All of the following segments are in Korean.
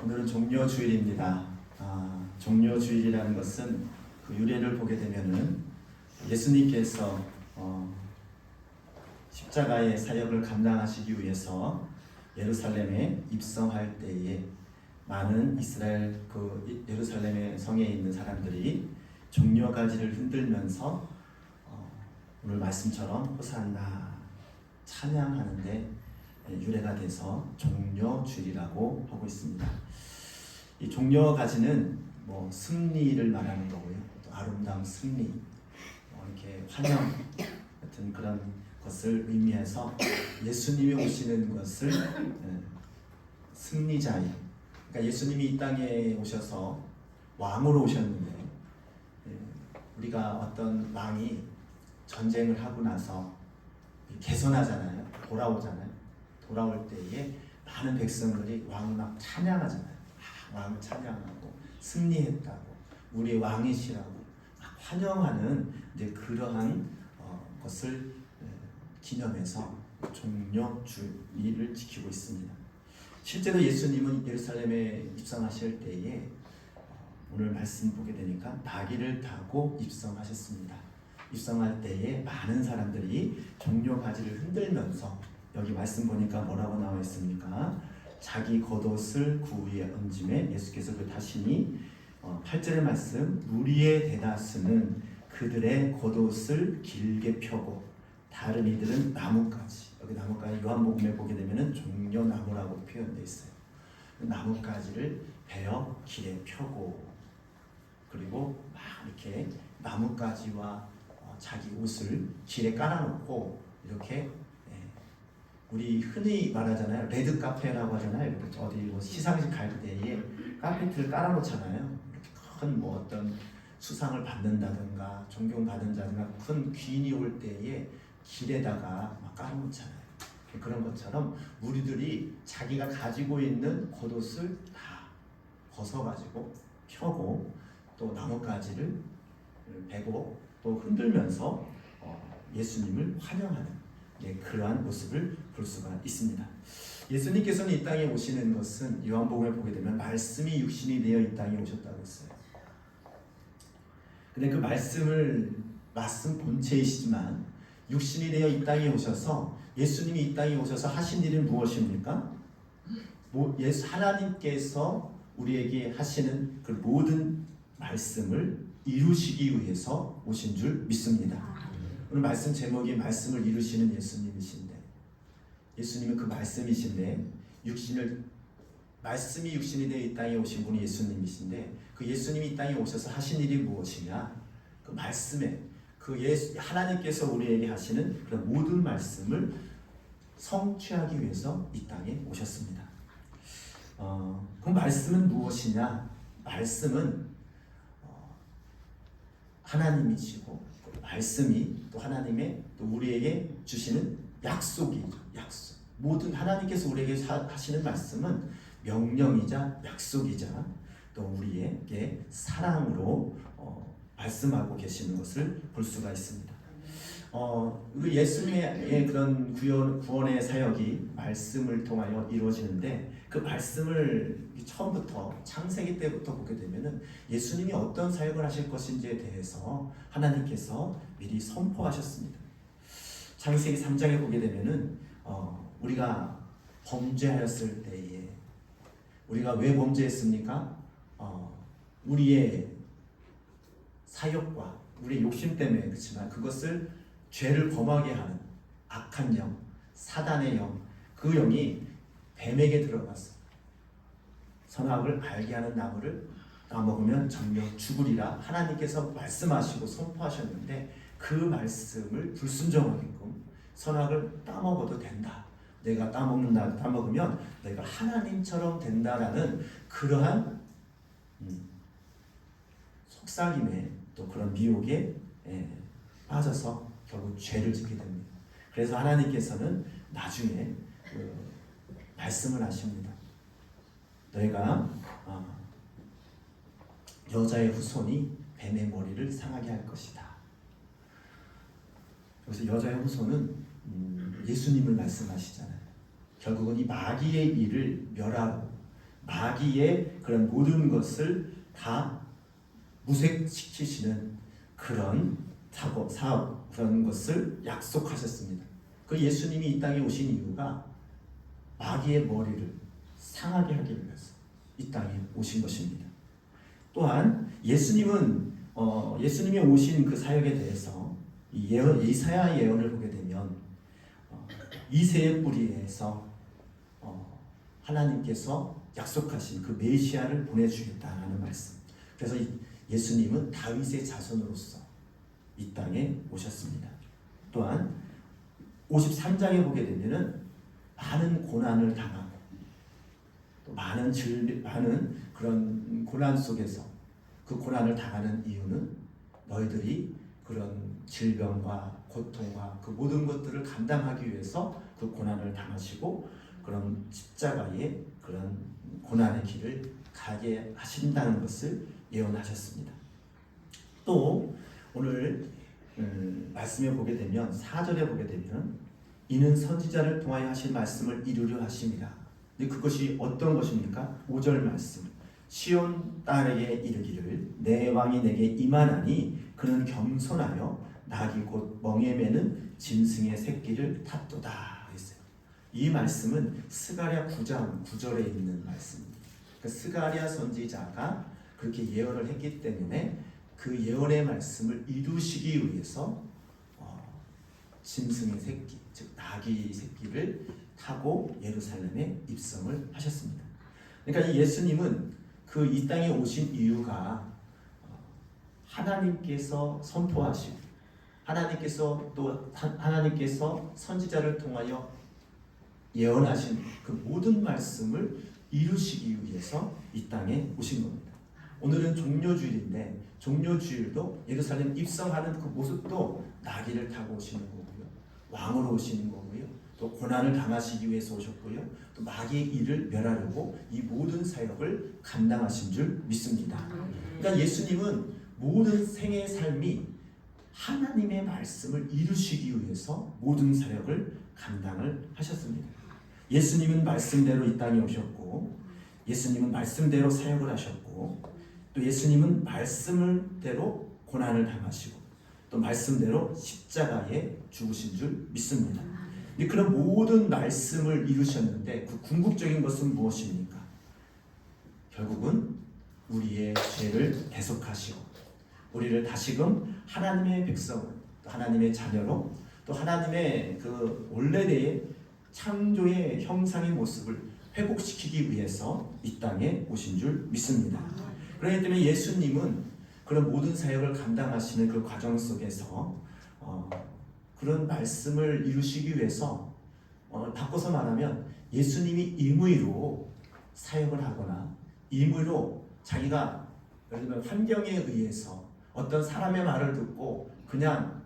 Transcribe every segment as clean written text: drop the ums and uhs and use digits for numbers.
오늘은 종려주일입니다. 종려주일이라는 것은 그 유래를 보게 되면은 예수님께서 십자가의 사역을 감당하시기 위해서 예루살렘에 입성할 때에 많은 이스라엘 그 예루살렘의 성에 있는 사람들이 종려가지를 흔들면서 오늘 말씀처럼 호산나 찬양하는데 유래가 돼서 종려주일이라고 하고 있습니다. 이 종려가지는 승리를 말하는 거고요. 또 아름다운 승리, 이렇게 환영 같은 그런 것을 의미해서 예수님이 오시는 것을 승리자인, 그러니까 예수님이 이 땅에 오셔서 왕으로 오셨는데 우리가 어떤 왕이 전쟁을 하고 나서 개선하잖아요. 돌아오잖아요. 돌아올 때에 많은 백성들이 왕을 막 찬양하잖아요. 왕을 찬양하고 승리했다고, 우리의 왕이시라고 막 환영하는 이제 그러한 것을 기념해서 종려주일을 지키고 있습니다. 실제로 예수님은 예루살렘에 입성하실 때에 오늘 말씀 보게 되니까 나귀를 타고 입성하셨습니다. 입성할 때에 많은 사람들이 종려가지를 흔들면서, 여기 말씀 보니까 뭐라고 나와 있습니까? 자기 겉옷을 그 위에 얹음에 예수께서 그 타시니 8절의 말씀, 무리의 대다수는 그들의 겉옷을 길게 펴고 다른 이들은 나뭇가지, 여기 나뭇가지 요한복음에 보게 되면은 종려나무라고 표현되어 있어요. 나뭇가지를 베어 길에 펴고, 그리고 막 이렇게 나뭇가지와 자기 옷을 길에 깔아놓고, 이렇게 우리 흔히 말하잖아요. 레드 카페라고 하잖아요. 어디 시상식 갈 때에 카페트를 깔아놓잖아요. 이렇게 큰 어떤 수상을 받는다든가 존경받는다든가 큰 귀인이 올 때에 길에다가 막 깔아놓잖아요. 그런 것처럼 우리들이 자기가 가지고 있는 겉옷을 다 벗어가지고 펴고 또 나뭇가지를 베고 또 흔들면서 예수님을 환영하는 그러한 모습을 볼 수가 있습니다. 예수님께서는 이 땅에 오시는 것은 요한복음에 보게 되면 말씀이 육신이 되어 이 땅에 오셨다고 했어요. 근데 그 말씀 본체이시지만 육신이 되어 이 땅에 오셔서, 예수님이 이 땅에 오셔서 하신 일은 무엇입니까? 하나님께서 우리에게 하시는 그 모든 말씀을 이루시기 위해서 오신 줄 믿습니다. 오늘 말씀 제목이 말씀을 이루시는 예수님이신데, 예수님은 그 말씀이신데, 말씀이 육신이 되어 이 땅에 오신 분이 예수님이신데, 그 예수님이 이 땅에 오셔서 하신 일이 무엇이냐? 그 말씀에 하나님께서 우리에게 하시는 그런 모든 말씀을 성취하기 위해서 이 땅에 오셨습니다. 그 말씀은 무엇이냐? 말씀은 하나님이시고, 말씀이 또 하나님의 또 우리에게 주시는 약속이죠. 약속. 모든 하나님께서 우리에게 하시는 말씀은 명령이자 약속이자 또 우리에게 사랑으로 말씀하고 계시는 것을 볼 수가 있습니다. 예수님의 그런 구원의 사역이 말씀을 통하여 이루어지는데, 그 말씀을 처음부터 창세기 때부터 보게 되면은 예수님이 어떤 사역을 하실 것인지에 대해서 하나님께서 미리 선포하셨습니다. 창세기 3장에 보게 되면은 우리가 범죄하였을 때에, 우리가 왜 범죄했습니까? 우리의 사욕과 우리의 욕심 때문에, 그렇지만 그것을 죄를 범하게 하는 악한 영, 사단의 영, 그 영이 뱀에게 들어가서 선악을 알게 하는 나무를 따먹으면 정녕 죽으리라 하나님께서 말씀하시고 선포하셨는데, 그 말씀을 불순종하게끔 선악을 따먹어도 된다, 내가 따먹으면 내가 하나님처럼 된다라는 그러한 속삭임에 또 그런 미혹에 빠져서 결국 죄를 짓게 됩니다. 그래서 하나님께서는 나중에 말씀을 하십니다. 너희가 여자의 후손이 뱀의 머리를 상하게 할 것이다. 그래서 여자의 후손은 예수님을 말씀하시잖아요. 결국은 이 마귀의 일을 멸하고 마귀의 그런 모든 것을 다 무색시키시는 그런 사업 그런 것을 약속하셨습니다. 그 예수님이 이 땅에 오신 이유가 마귀의 머리를 상하게 하기 위해서 이 땅에 오신 것입니다. 또한 예수님이 오신 그 사역에 대해서 이사야 예언을 보게 되면 이새의 뿌리에서 하나님께서 약속하신 그 메시아를 보내주겠다는 말씀. 그래서 예수님은 다윗의 자손으로서 이 땅에 오셨습니다. 또한 53장에 보게 되면은 많은 고난을 당하고 또 많은 그런 고난 속에서 그 고난을 당하는 이유는 너희들이 그런 질병과 고통과 그 모든 것들을 감당하기 위해서 그 고난을 당하시고 그런 십자가의 그런 고난의 길을 가게 하신다는 것을 예언하셨습니다. 또 오늘 말씀에 보게 되면 4절에 보게 되면 이는 선지자를 통하여 하신 말씀을 이루려 하심이라. 근데 그것이 어떤 것입니까? 5절 말씀. 시온 딸에게 이르기를 내 왕이 내게 임하나니 그는 겸손하여 낙이 곧 멍에 매는 짐승의 새끼를 탔도다 했어요. 이 말씀은 스가랴 9장 9절에 있는 말씀입니다. 그러니까 스가랴 선지자가 그렇게 예언을 했기 때문에 그 예언의 말씀을 이루시기 위해서 짐승의 새끼, 즉 나귀 새끼를 타고 예루살렘에 입성을 하셨습니다. 그러니까 이 예수님은 그 이 땅에 오신 이유가 하나님께서 선포하시고 하나님께서 선지자를 통하여 예언하신 그 모든 말씀을 이루시기 위해서 이 땅에 오신 겁니다. 오늘은 종료주일인데 종료주일도 예루살렘 입성하는 그 모습도 나귀를 타고 오시는 거고요. 왕으로 오시는 거고요. 또 고난을 당하시기 위해서 오셨고요. 또 마귀의 일을 멸하려고 이 모든 사역을 감당하신 줄 믿습니다. 그러니까 예수님은 모든 생애의 삶이 하나님의 말씀을 이루시기 위해서 모든 사역을 감당을 하셨습니다. 예수님은 말씀대로 이 땅에 오셨고 예수님은 말씀대로 사역을 하셨고 또 예수님은 말씀대로 고난을 당하시고 또 말씀대로 십자가에 죽으신 줄 믿습니다. 근데 그런 모든 말씀을 이루셨는데 그 궁극적인 것은 무엇입니까? 결국은 우리의 죄를 대속하시고 우리를 다시금 하나님의 백성, 하나님의 자녀로 또 하나님의 그 원래대의 창조의 형상의 모습을 회복시키기 위해서 이 땅에 오신 줄 믿습니다. 그렇기 때문에 예수님은 그런 모든 사역을 감당하시는 그 과정 속에서 그런 말씀을 이루시기 위해서 바꿔서 말하면 예수님이 임의로 사역을 하거나 임의로 자기가 예를 들면 환경에 의해서 어떤 사람의 말을 듣고 그냥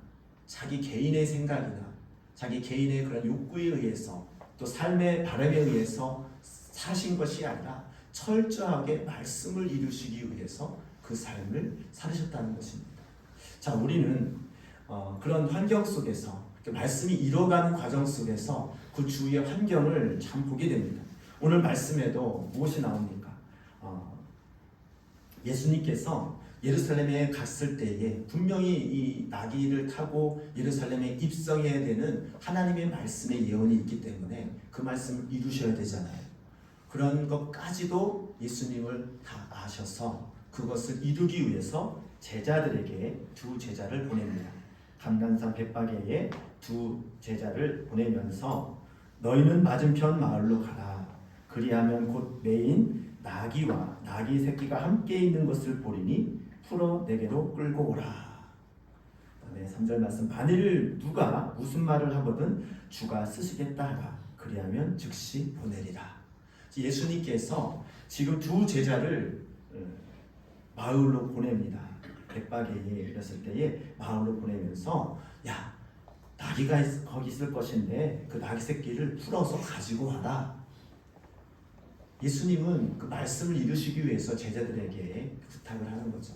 자기 개인의 생각이나 자기 개인의 그런 욕구에 의해서 또 삶의 바람에 의해서 사신 것이 아니라 철저하게 말씀을 이루시기 위해서 그 삶을 살으셨다는 것입니다. 자, 우리는 그런 환경 속에서 말씀이 이뤄가는 과정 속에서 그 주위의 환경을 참 보게 됩니다. 오늘 말씀에도 무엇이 나옵니까? 예수님께서 예루살렘에 갔을 때에 분명히 이 나귀를 타고 예루살렘에 입성해야 되는 하나님의 말씀의 예언이 있기 때문에 그 말씀을 이루셔야 되잖아요. 그런 것까지도 예수님을 다 아셔서 그것을 이루기 위해서 제자들에게 두 제자를 보냅니다. 감난산 벳바게에 두 제자를 보내면서 너희는 맞은편 마을로 가라. 그리하면 곧 매인 나귀와 나귀 새끼가 함께 있는 것을 보리니 풀어 내게로 끌고 오라. 그다음에 3절 말씀 만일 누가 무슨 말을 하거든 주가 쓰시겠다 하라. 그리하면 즉시 보내리라. 예수님께서 지금 두 제자를 마을로 보냅니다. 벳바게에 이랬을 때에 마을로 보내면서 야 나귀가 거기 있을 것인데 그 나귀 새끼를 풀어서 가지고 와라. 예수님은 그 말씀을 이루시기 위해서 제자들에게 부탁을 하는 거죠.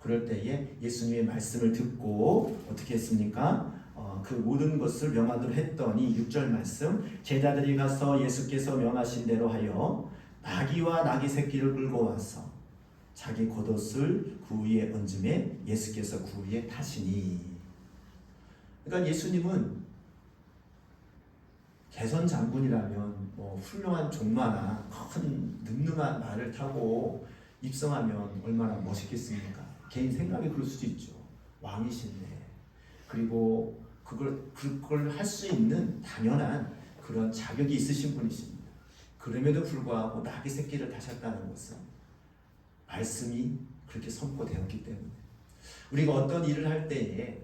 그럴 때에 예수님의 말씀을 듣고 어떻게 했습니까? 그 모든 것을 명하도록 했더니 6절 말씀 제자들이 가서 예수께서 명하신 대로 하여 나귀와 나귀 새끼를 끌고 와서 자기 겉옷을 그 위에 얹음에 예수께서 그 위에 타시니. 그러니까 예수님은 개선 장군이라면 뭐 훌륭한 종마나 큰 능능한 말을 타고 입성하면 얼마나 멋있겠습니까? 개인 생각에 그럴 수도 있죠. 왕이신데. 그리고 그걸 할 수 있는 당연한 그런 자격이 있으신 분이십니다. 그럼에도 불구하고 나귀 새끼를 타셨다는 것은 말씀이 그렇게 선포되었기 때문에, 우리가 어떤 일을 할 때에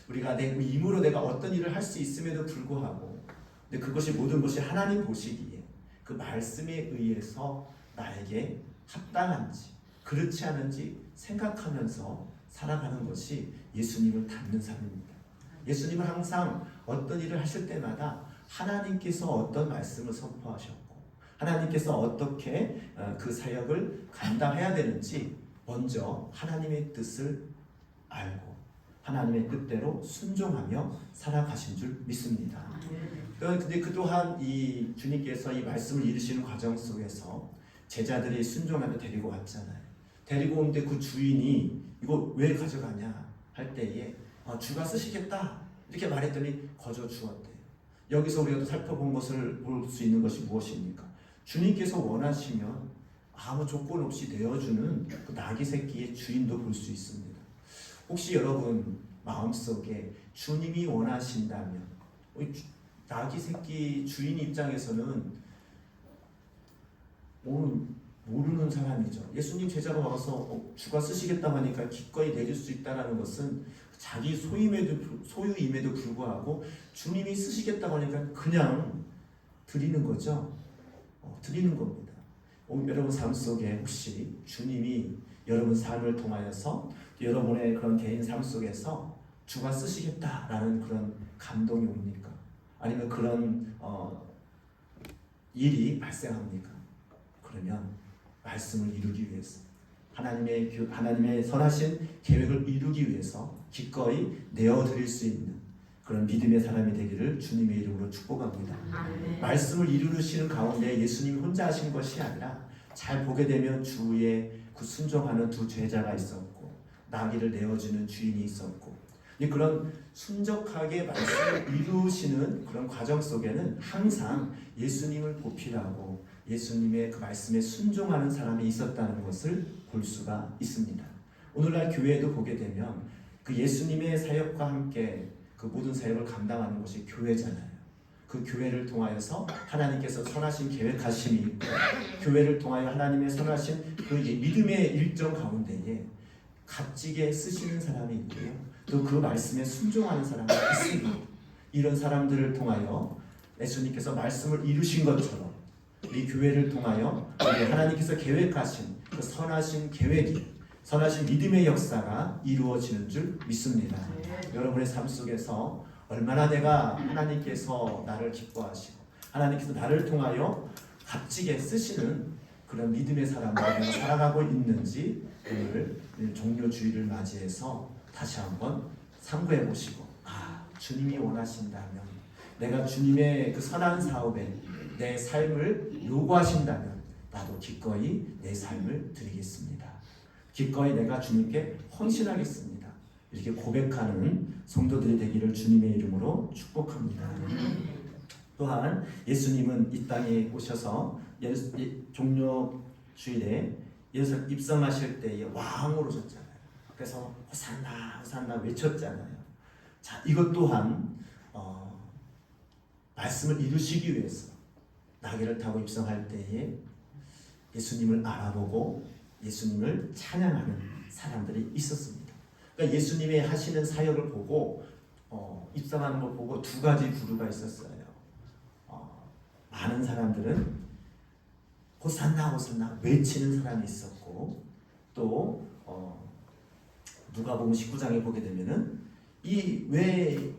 우리가 내 힘으로 내가 어떤 일을 할 수 있음에도 불구하고, 근데 그것이 모든 것이 하나님 보시기에 그 말씀에 의해서 나에게 합당한지 그렇지 않은지 생각하면서 살아가는 것이 예수님을 닮는 삶입니다. 예수님은 항상 어떤 일을 하실 때마다 하나님께서 어떤 말씀을 선포하셨고 하나님께서 어떻게 그 사역을 감당해야 되는지 먼저 하나님의 뜻을 알고 하나님의 뜻대로 순종하며 살아가신 줄 믿습니다. 근데 그 또한 이 주님께서 이 말씀을 이루시는 과정 속에서 제자들이 순종하며 데리고 왔잖아요. 데리고 오는데 그 주인이 이거 왜 가져가냐 할 때에 주가 쓰시겠다 이렇게 말했더니 거저 주었대요. 여기서 우리가 또 살펴본 것을 볼 수 있는 것이 무엇입니까? 주님께서 원하시면 아무 조건 없이 내어주는 그 나귀 새끼의 주인도 볼 수 있습니다. 혹시 여러분 마음속에 주님이 원하신다면, 나귀 새끼 주인 입장에서는 모르는 사람이죠. 예수님 제자가 와서 주가 쓰시겠다고 하니까 기꺼이 내줄 수 있다는 것은 자기 소유임에도 불구하고 주님이 쓰시겠다고 하니까 그냥 드리는 거죠. 드리는 겁니다. 여러분 삶 속에 혹시 주님이 여러분 삶을 통하여서 여러분의 그런 개인 삶 속에서 주가 쓰시겠다라는 그런 감동이 옵니까? 아니면 그런 일이 발생합니까? 그러면 말씀을 이루기 위해서 하나님의 선하신 계획을 이루기 위해서 기꺼이 내어드릴 수 있는 그런 믿음의 사람이 되기를 주님의 이름으로 축복합니다. 말씀을 이루시는 가운데 예수님이 혼자 하신 것이 아니라 잘 보게 되면 주의 그 순종하는 두 제자가 있었고 나귀를 내어주는 주인이 있었고, 그런 순적하게 말씀을 이루시는 그런 과정 속에는 항상 예수님을 보필하고 예수님의 그 말씀에 순종하는 사람이 있었다는 것을 볼 수가 있습니다. 오늘날 교회에도 보게 되면 그 예수님의 사역과 함께 그 모든 사역을 감당하는 것이 교회잖아요. 그 교회를 통하여서 하나님께서 선하신 계획하심이 있고, 교회를 통하여 하나님의 선하신 그 믿음의 일정 가운데에 값지게 쓰시는 사람이 있고요, 또 그 말씀에 순종하는 사람이 있습니다. 이런 사람들을 통하여 예수님께서 말씀을 이루신 것처럼 이 교회를 통하여 하나님께서 계획하신 그 선하신 계획이, 선하신 믿음의 역사가 이루어지는 줄 믿습니다. 여러분의 삶 속에서 얼마나 내가 하나님께서 나를 기뻐하시고 하나님께서 나를 통하여 값지게 쓰시는 그런 믿음의 사람으로 내가 살아가고 있는지 오늘 종료주의를 맞이해서 다시 한번 참고해 보시고, 주님이 원하신다면, 내가 주님의 그 선한 사업에 내 삶을 요구하신다면 나도 기꺼이 내 삶을 드리겠습니다. 기꺼이 내가 주님께 헌신하겠습니다. 이렇게 고백하는 성도들이 되기를 주님의 이름으로 축복합니다. 또한 예수님은 이 땅에 오셔서 종료주일에 예수 입성하실 때에 왕으로 오셨잖아요. 그래서 호산나 호산나 외쳤잖아요. 자, 이것 또한 말씀을 이루시기 위해서 나귀를 타고 입성할 때에 예수님을 알아보고 예수님을 찬양하는 사람들이 있었습니다. 그러니까 예수님의 하시는 사역을 보고 입성하는 걸 보고 두 가지 부류가 있었어요. 많은 사람들은 호산나 호산나 외치는 사람이 있었고, 또 누가복음 19장에 보게 되면은 왜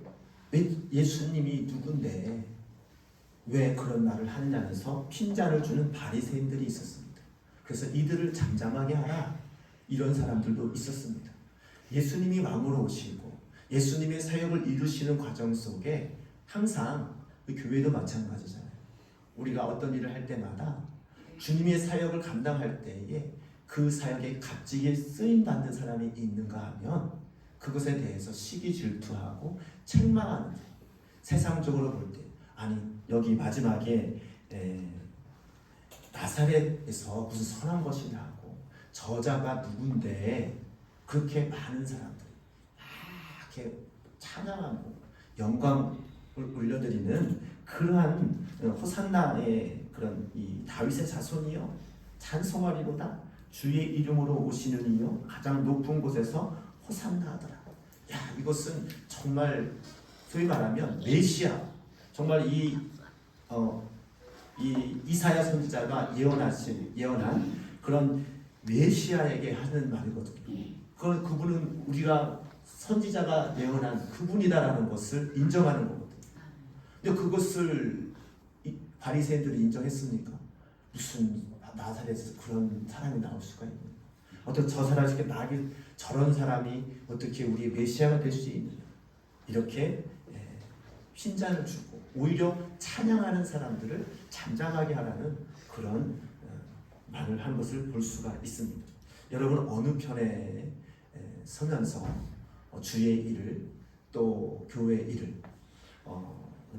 예수님이 누군데 왜 그런 말을 하느냐면서 핀잔을 주는 바리새인들이 있었습니다. 그래서 이들을 잠잠하게 하라, 이런 사람들도 있었습니다. 예수님이 왕으로 오시고 예수님의 사역을 이루시는 과정 속에 항상 그 교회도 마찬가지잖아요. 우리가 어떤 일을 할 때마다 주님의 사역을 감당할 때에 그 사역에 값지게 쓰임 받는 사람이 있는가 하면 그것에 대해서 시기 질투하고 책망하는, 세상적으로 볼 때 아니 여기 마지막에 나사렛에서 무슨 선한 것이냐고 저자가 누군데 그렇게 많은 사람들이 막 이렇게 찬양하고 영광을 올려드리는 그러한 호산나의 그런 이 다윗의 자손이요 찬송하리로다 주의 이름으로 오시는 이요 가장 높은 곳에서 호산나 하더라. 야, 이것은 정말 소위 말하면 메시아, 정말 이 이사야 선지자가 예언한 그런 메시아에게 하는 말이거든요. 그분은 우리가 선지자가 예언한 그분이다라는 것을 인정하는 거거든요. 근데 그것을 바리새인들이 인정했습니까? 무슨 나사렛에서 그런 사람이 나올 수가 있느냐? 어떻게 저 사람에게 나게 저런 사람이 어떻게 우리의 메시아가 될 수 있느냐? 이렇게 핀잔을 주고 오히려 찬양하는 사람들을 잠잠하게 하라는 그런 말을 한 것을 볼 수가 있습니다. 여러분 어느 편에 서면서 주의 일을 또 교회의 일을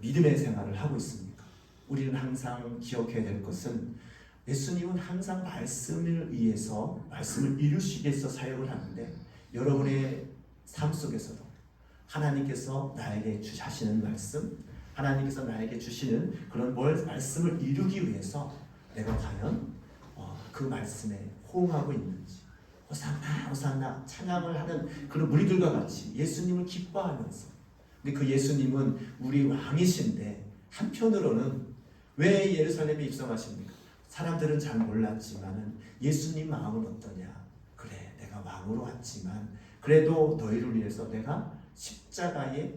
믿음의 생활을 하고 있습니까? 우리는 항상 기억해야 될 것은 예수님은 항상 말씀을 위해서 말씀을 이루시기 위해서 사역을 하는데 여러분의 삶 속에서도 하나님께서 나에게 주시는 말씀, 하나님께서 나에게 주시는 그런 말씀을 이루기 위해서 내가 과연 그 말씀에 호응하고 있는지, 호산나 호산나 찬양을 하는 그런 무리들과 같이 예수님을 기뻐하면서, 근데 그 예수님은 우리 왕이신데 한편으로는 왜 예루살렘에 입성하십니까? 사람들은 잘 몰랐지만은 예수님 마음은 어떠냐? 그래, 내가 왕으로 왔지만 그래도 너희를 위해서 내가 십자가에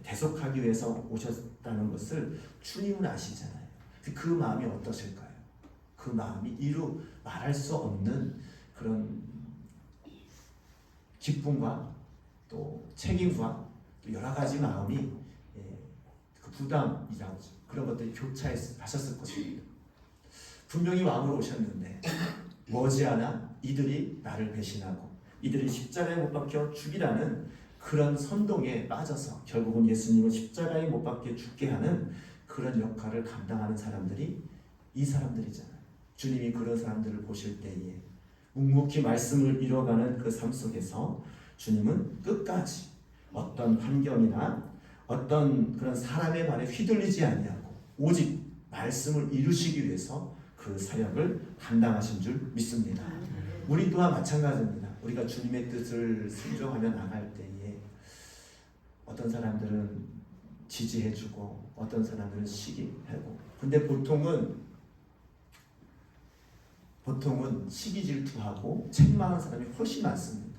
대속하기 위해서 오셨다는 것을 주님은 아시잖아요. 그 마음이 어떠실까요? 그 마음이 이루 말할 수 없는 그런 기쁨과 또 책임과 또 여러 가지 마음이 그 부담이라고 그런 것들이 교차하셨을 것입니다. 분명히 왕으로 오셨는데 머지않아 이들이 나를 배신하고 이들이 십자가에 못 박혀 죽이라는 그런 선동에 빠져서 결국은 예수님을 십자가에 못 박혀 죽게 하는 그런 역할을 감당하는 사람들이 이 사람들이잖아요. 주님이 그런 사람들을 보실 때에 묵묵히 말씀을 이뤄가는 그 삶 속에서 주님은 끝까지 어떤 환경이나 어떤 그런 사람의 말에 휘둘리지 아니하고 오직 말씀을 이루시기 위해서 그 사역을 감당하신 줄 믿습니다. 우리 또한 마찬가지입니다. 우리가 주님의 뜻을 순종하며 나갈 때에 어떤 사람들은 지지해주고 어떤 사람들은 시기하고, 근데 보통은 시기 질투하고 책망하는 사람이 훨씬 많습니다.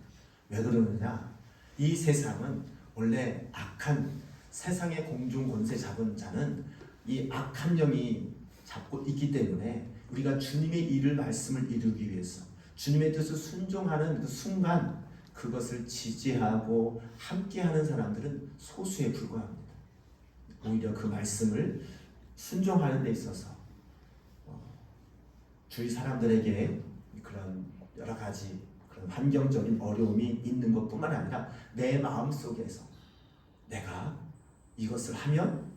왜 그러느냐? 이 세상은 원래 악한 세상의 공중 권세 잡은 자는 이 악한 영이 잡고 있기 때문에 우리가 주님의 일을 말씀을 이루기 위해서 주님의 뜻을 순종하는 그 순간 그것을 지지하고 함께하는 사람들은 소수에 불과합니다. 오히려 그 말씀을 순종하는 데 있어서 주위 사람들에게 그런 여러 가지 그런 환경적인 어려움이 있는 것뿐만 아니라 내 마음 속에서 내가 이것을 하면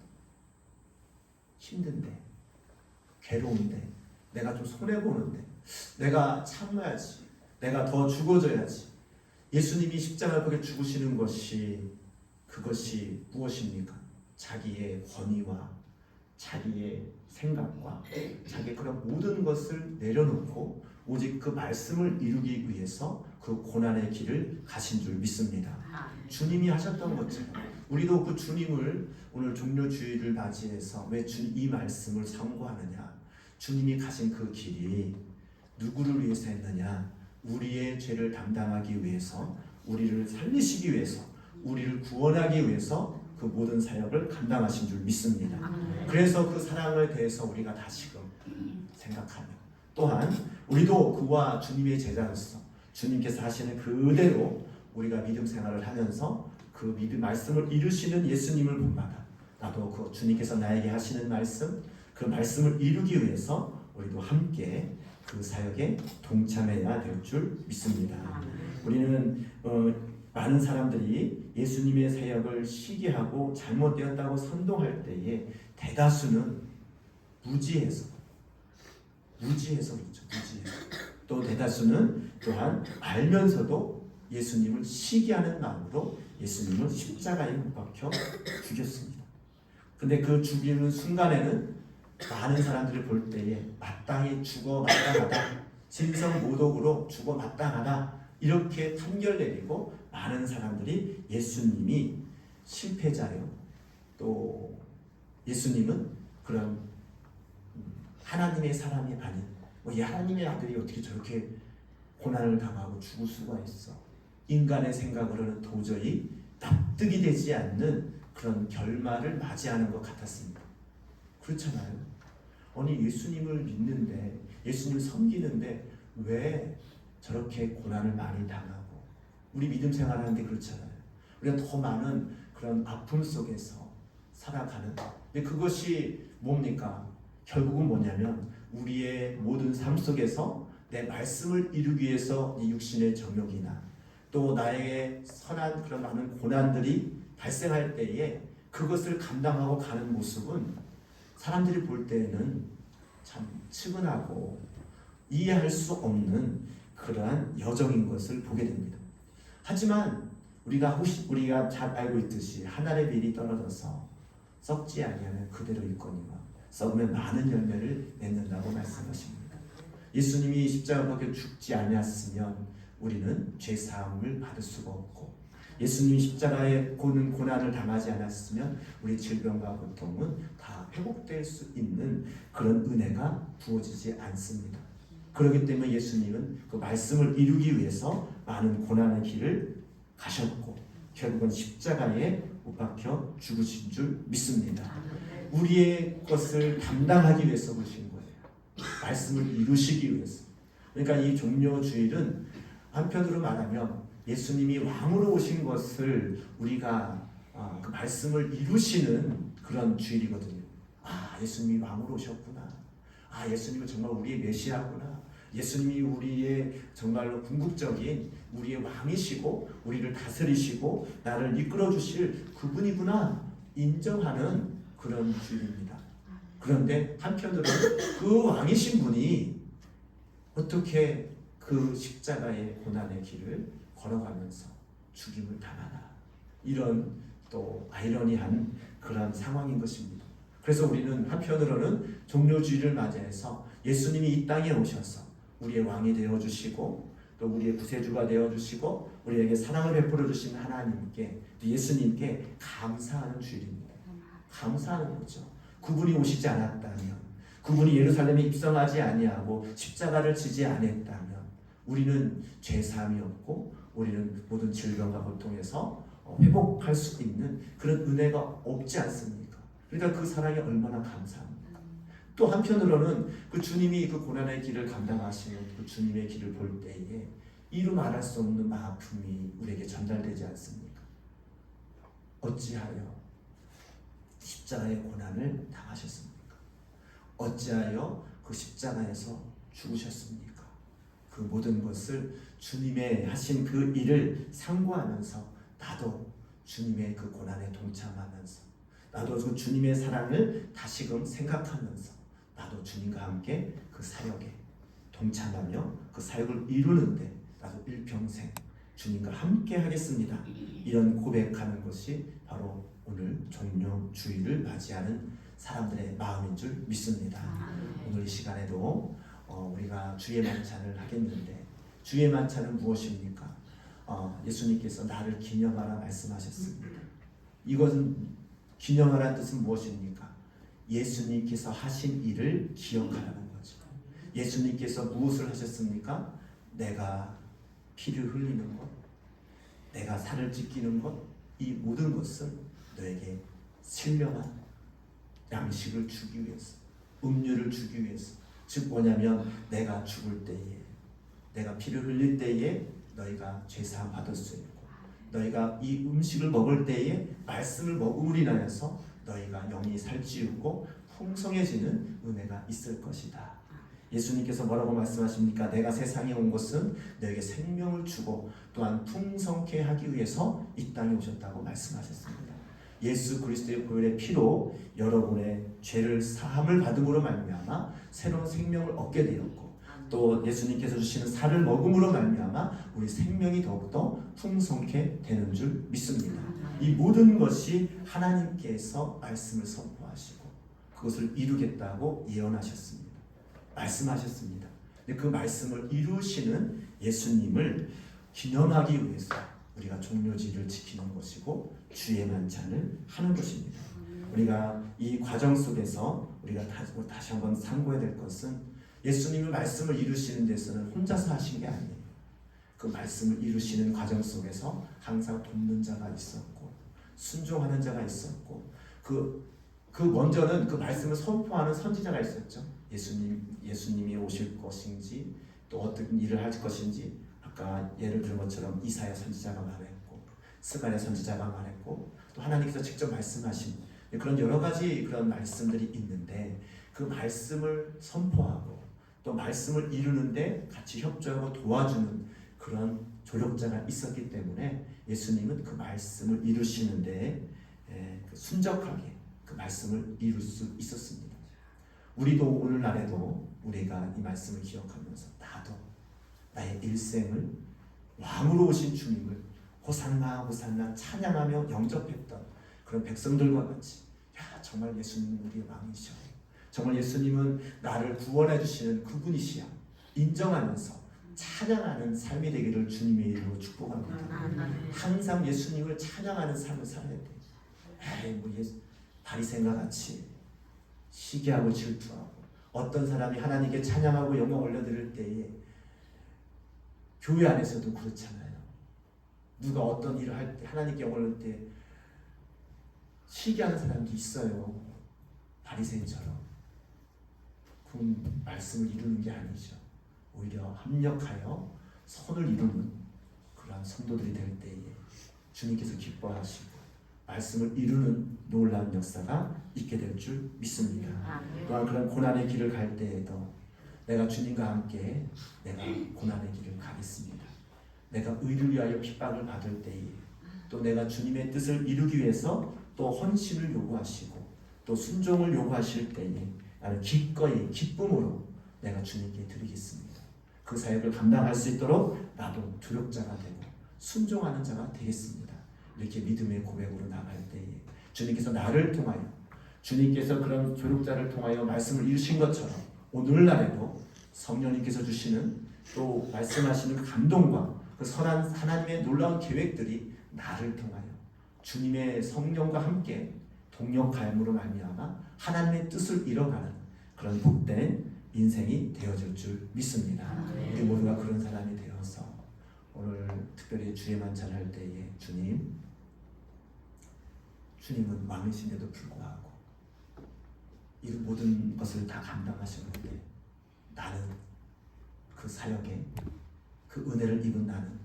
힘든데, 괴로운데, 내가 좀 손해보는데, 내가 참아야지, 내가 더 죽어줘야지. 예수님이 십자가에 박혀 죽으시는 그것이 무엇입니까? 자기의 권위와 자기의 생각과 자기의 그런 모든 것을 내려놓고 오직 그 말씀을 이루기 위해서 그 고난의 길을 가신 줄 믿습니다. 주님이 하셨던 것처럼 우리도 그 주님을 오늘 종료주일을 맞이해서 왜 이 말씀을 상고하느냐? 주님이 가신 그 길이 누구를 위해서 했느냐? 우리의 죄를 담당하기 위해서, 우리를 살리시기 위해서, 우리를 구원하기 위해서 그 모든 사역을 감당하신 줄 믿습니다. 그래서 그 사랑에 대해서 우리가 다시금 생각하며, 또한 우리도 그와 주님의 제자로서 주님께서 하시는 그대로 우리가 믿음 생활을 하면서 그 믿음 말씀을 이루시는 예수님을 본받아 나도 그 주님께서 나에게 하시는 말씀, 그 말씀을 이루기 위해서 우리도 함께 그 사역에 동참해야 될 줄 믿습니다. 우리는 많은 사람들이 예수님의 사역을 시기하고 잘못되었다고 선동할 때에 대다수는 무지해서 그렇죠. 무지해서. 또 대다수는 또한 알면서도 예수님을 시기하는 마음으로 예수님을 십자가에 못 박혀 죽였습니다. 근데 그 죽이는 순간에는 많은 사람들이 볼 때에 마땅히 죽어 마땅하다, 신성모독으로 죽어 마땅하다 이렇게 판결 내리고 많은 사람들이 예수님이 실패자요, 또 예수님은 그런 하나님의 사람이 아닌 이 하나님의 아들이 어떻게 저렇게 고난을 당하고 죽을 수가 있어, 인간의 생각으로는 도저히 납득이 되지 않는 그런 결말을 맞이하는 것 같았습니다. 그렇잖아요. 아니 예수님을 믿는데, 예수님을 섬기는데 왜 저렇게 고난을 많이 당하고, 우리 믿음 생활하는데 그렇잖아요. 우리가 더 많은 그런 아픔 속에서 살아가는, 근데 그것이 뭡니까? 결국은 뭐냐면 우리의 모든 삶 속에서 내 말씀을 이루기 위해서 이 육신의 정욕이나 또 나에게 선한 그런 많은 고난들이 발생할 때에 그것을 감당하고 가는 모습은 사람들이 볼 때에는 참 측은하고 이해할 수 없는 그러한 여정인 것을 보게 됩니다. 하지만 우리가 잘 알고 있듯이 하늘의 빌이 떨어져서 썩지 아니하면 그대로 있거니와 썩으면 많은 열매를 맺는다고 말씀하십니다. 예수님이 십자가 밖에 죽지 아니했으면 우리는 죄 사함을 받을 수가 없고, 예수님이 십자가에 고난을 당하지 않았으면 우리 질병과 고통은 다 회복될 수 있는 그런 은혜가 부어지지 않습니다. 그렇기 때문에 예수님은 그 말씀을 이루기 위해서 많은 고난의 길을 가셨고 결국은 십자가에 못 박혀 죽으신 줄 믿습니다. 우리의 것을 감당하기 위해서 오신 거예요. 말씀을 이루시기 위해서. 그러니까 이 종료주일은 한편으로 말하면 예수님이 왕으로 오신 것을 우리가 그 말씀을 이루시는 그런 주일이거든요. 예수님이 왕으로 오셨구나. 예수님은 정말 우리의 메시아구나. 예수님이 우리의 정말로 궁극적인 우리의 왕이시고 우리를 다스리시고 나를 이끌어 주실 그분이구나 인정하는 그런 주일입니다. 그런데 한편으로는 그 왕이신 분이 어떻게 그 십자가의 고난의 길을 걸어가면서 죽임을 당하나, 이런 또 아이러니한 그런 상황인 것입니다. 그래서 우리는 한편으로는 종료주의를 맞이해서 예수님이 이 땅에 오셔서 우리의 왕이 되어주시고 또 우리의 구세주가 되어주시고 우리에게 사랑을 베풀어 주신 하나님께, 예수님께 감사하는 주일입니다. 감사하는 거죠. 그분이 오시지 않았다면, 그분이 예루살렘에 입성하지 아니하고 십자가를 지지 않았다면 우리는 죄사함이 없고 우리는 모든 질병과 고통에서 회복할 수 있는 그런 은혜가 없지 않습니까? 그러니까 그 사랑이 얼마나 감사합니다. 또 한편으로는 그 주님이 그 고난의 길을 감당하시는 그 주님의 길을 볼 때에 이루 말할 수 없는 아픔이 우리에게 전달되지 않습니까? 어찌하여 십자가의 고난을 당하셨습니까? 어찌하여 그 십자가에서 죽으셨습니까? 그 모든 것을 주님의 하신 그 일을 상고하면서 나도 주님의 그 고난에 동참하면서 나도 그 주님의 사랑을 다시금 생각하면서 나도 주님과 함께 그 사역에 동참하며 그 사역을 이루는데 나도 일평생 주님과 함께 하겠습니다. 이런 고백하는 것이 바로 오늘 종료주일을 맞이하는 사람들의 마음인 줄 믿습니다. 오늘 이 시간에도 우리가 주의 만찬을 하겠는데 주의 만찬은 무엇입니까? 예수님께서 나를 기념하라 말씀하셨습니다. 이것은 기념하라는 뜻은 무엇입니까? 예수님께서 하신 일을 기억하라는 거죠. 예수님께서 무엇을 하셨습니까? 내가 피를 흘리는 것, 내가 살을 찢기는 것, 이 모든 것은 너에게 신령한 양식을 주기 위해서, 음료를 주기 위해서. 즉 뭐냐면 내가 죽을 때에, 내가 피를 흘릴 때에 너희가 죄사함 받을 수 있고, 너희가 이 음식을 먹을 때에 말씀을 먹음으로 인하여서 너희가 영이 살찌우고 풍성해지는 은혜가 있을 것이다. 예수님께서 뭐라고 말씀하십니까? 내가 세상에 온 것은 너에게 생명을 주고 또한 풍성케 하기 위해서 이 땅에 오셨다고 말씀하셨습니다. 예수 그리스도의 보혈의 피로 여러분의 죄를 사함을 받음으로 말미암아 새로운 생명을 얻게 되었고, 또 예수님께서 주시는 살을 먹음으로 말미암아 우리 생명이 더욱더 풍성케 되는 줄 믿습니다. 이 모든 것이 하나님께서 말씀을 선포하시고 그것을 이루겠다고 예언하셨습니다. 말씀하셨습니다. 근데 그 말씀을 이루시는 예수님을 기념하기 위해서 우리가 종료지를 지키는 것이고 주의 만찬을 하는 것입니다. 우리가 이 과정 속에서 우리가 다시 한번 상고해야 될 것은 예수님의 말씀을 이루시는 데서는 혼자서 하신 게 아니에요. 그 말씀을 이루시는 과정 속에서 항상 돕는 자가 있었고 순종하는 자가 있었고 그 먼저는 그 말씀을 선포하는 선지자가 있었죠. 예수님이 오실 것인지 또 어떤 일을 할 것인지 아까 예를 든 것처럼 이사야 선지자가 말했고 스가랴 선지자가 말했고 또 하나님께서 직접 말씀하신 그런 여러 가지 그런 말씀들이 있는데 그 말씀을 선포하고 또 말씀을 이루는데 같이 협조하고 도와주는 그런 조력자가 있었기 때문에 예수님은 그 말씀을 이루시는데 순적하게 그 말씀을 이룰 수 있었습니다. 우리도 오늘날에도 우리가 이 말씀을 기억하면서 나도 나의 일생을 왕으로 오신 주님을 호산나 호산나 찬양하며 영접했던 그런 백성들과 같이 야 정말 예수님은 우리의 왕이셔, 정말 예수님은 나를 구원해 주시는 그분이시야 인정하면서 찬양하는 삶이 되기를 주님의 이름으로 축복합니다. 항상 예수님을 찬양하는 삶을 살아야 돼. 에이 뭐 바리새인과 같이 시기하고 질투하고 어떤 사람이 하나님께 찬양하고 영광 올려드릴 때에 교회 안에서도 그렇잖아요. 누가 어떤 일을 할 때 하나님께 영광 올릴 때 시기하는 사람도 있어요. 바리새인처럼. 그건 말씀을 이루는 게 아니죠. 오히려 합력하여 선을 이루는 그러한 성도들이 될 때에 주님께서 기뻐하시고 말씀을 이루는 놀라운 역사가 있게 될 줄 믿습니다. 또한 그런 고난의 길을 갈 때에도 내가 주님과 함께 내가 고난의 길을 가겠습니다. 내가 의를 위하여 핍박을 받을 때에 또 내가 주님의 뜻을 이루기 위해서 또 헌신을 요구하시고 또 순종을 요구하실 때에 나는 기꺼이 기쁨으로 내가 주님께 드리겠습니다. 그 사역을 감당할 수 있도록 나도 조력자가 되고 순종하는 자가 되겠습니다. 이렇게 믿음의 고백으로 나갈 때에 주님께서 나를 통하여 주님께서 그런 조력자를 통하여 말씀을 이루신 것처럼 오늘날에도 성령님께서 주시는 또 말씀하시는 감동과 그 선한 하나님의 놀라운 계획들이 나를 통하여 주님의 성령과 함께 동력하임으로 말미암아 하나님의 뜻을 이뤄가는 그런 복된 인생이 되어질 줄 믿습니다. 우리 모두가 그런 사람이 되어서 오늘 특별히 주의 만찬을 할 때에 주님은 왕이신데도 불구하고 이 모든 것을 다 감당하셨는데 나는 그 사역에 그 은혜를 입은 나는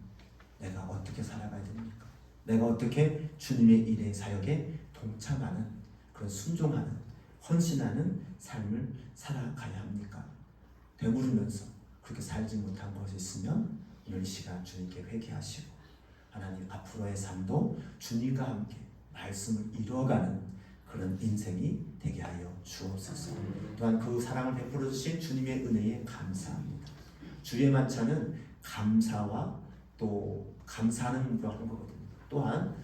내가 어떻게 살아가야 됩니까? 내가 어떻게 주님의 일의 사역에 동참하는 그런 순종하는 헌신하는 삶을 살아가야 합니까? 되물으면서 그렇게 살지 못한 것이 있으면 오늘 이 시간 주님께 회개하시고 하나님 앞으로의 삶도 주님과 함께 말씀을 이루어가는 그런 인생이 되게 하여 주옵소서. 또한 그 사랑을 베풀어 주신 주님의 은혜에 감사합니다. 주의 만찬은 감사와 또 감사하는 거 하는 거거든요. 또한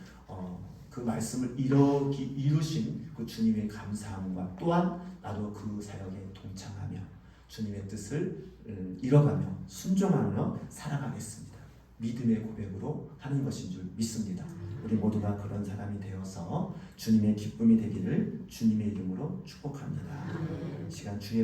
그 말씀을 이루신 그 주님의 감사함과 또한 나도 그 사역에 동참하며 주님의 뜻을 이뤄가며 순종하며 살아가겠습니다. 믿음의 고백으로 하는 것인 줄 믿습니다. 우리 모두가 그런 사람이 되어서 주님의 기쁨이 되기를 주님의 이름으로 축복합니다. 시간 주의